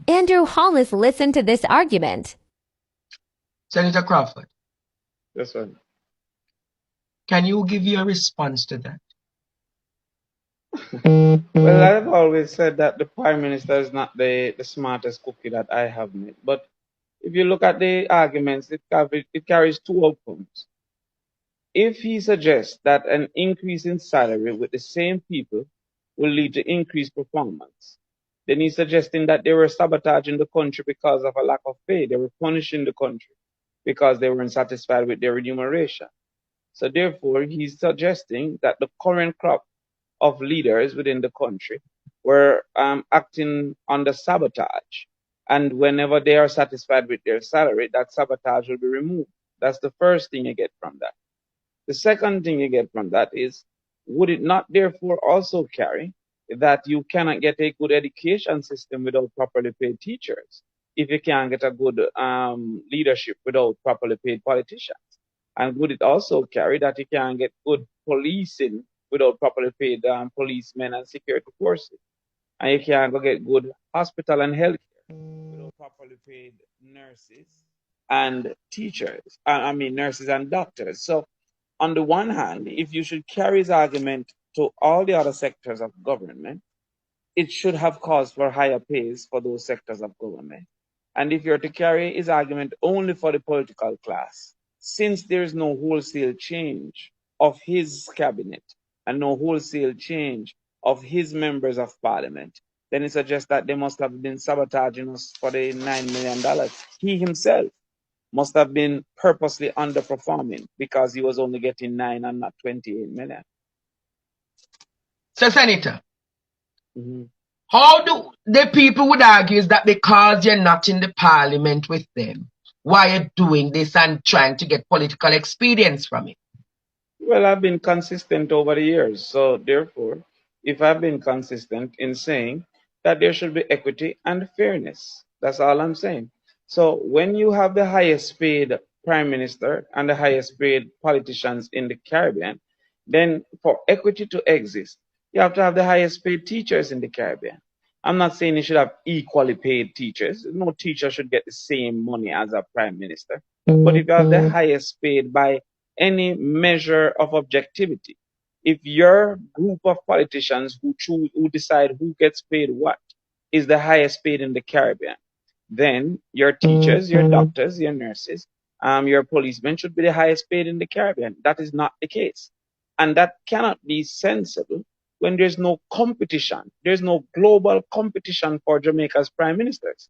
Andrew Holness listened to this argument. Senator Crawford, Yes, sir. can you give your response to that? Well, I've always said that the Prime Minister is not the smartest cookie that I have made. But if you look at the arguments, it carries two outcomes. If he suggests that an increase in salary with the same people will lead to increased performance, then he's suggesting that they were sabotaging the country because of a lack of pay. They were punishing the country because they weren't satisfied with their remuneration. So therefore, he's suggesting that the current crop of leaders within the country were acting under sabotage. And whenever they are satisfied with their salary, that sabotage will be removed. That's the first thing you get from that. The second thing you get from that is, would it not therefore also carry that you cannot get a good education system without properly paid teachers? If you can't get a good leadership without properly paid politicians? And would it also carry that you can't get good policing without properly paid policemen and security forces? And you can't go get good hospital and healthcare without properly paid nurses and teachers. Nurses and doctors. So on the one hand, if you should carry his argument to all the other sectors of government, it should have cause for higher pays for those sectors of government. And if you're to carry his argument only for the political class, since there is no wholesale change of his cabinet and no wholesale change of his members of parliament, then it suggests that they must have been sabotaging us for the $9 million. He himself must have been purposely underperforming because he was only getting 9 and not 28 million. So, Senator, how do the people would argue is that because you're not in the parliament with them, why you're doing this and trying to get political experience from it? Well, I've been consistent over the years. So therefore, if I've been consistent in saying that there should be equity and fairness, that's all I'm saying. So when you have the highest paid prime minister and the highest paid politicians in the Caribbean, then for equity to exist, you have to have the highest paid teachers in the Caribbean. I'm not saying you should have equally paid teachers. No teacher should get the same money as a prime minister. But if you have the highest paid by any measure of objectivity, if your group of politicians who decide who gets paid what is the highest paid in the Caribbean, then your teachers, your doctors, your nurses, your policemen should be the highest paid in the Caribbean. That is not the case. And that cannot be sensible when there's no competition. There's no global competition for Jamaica's prime ministers.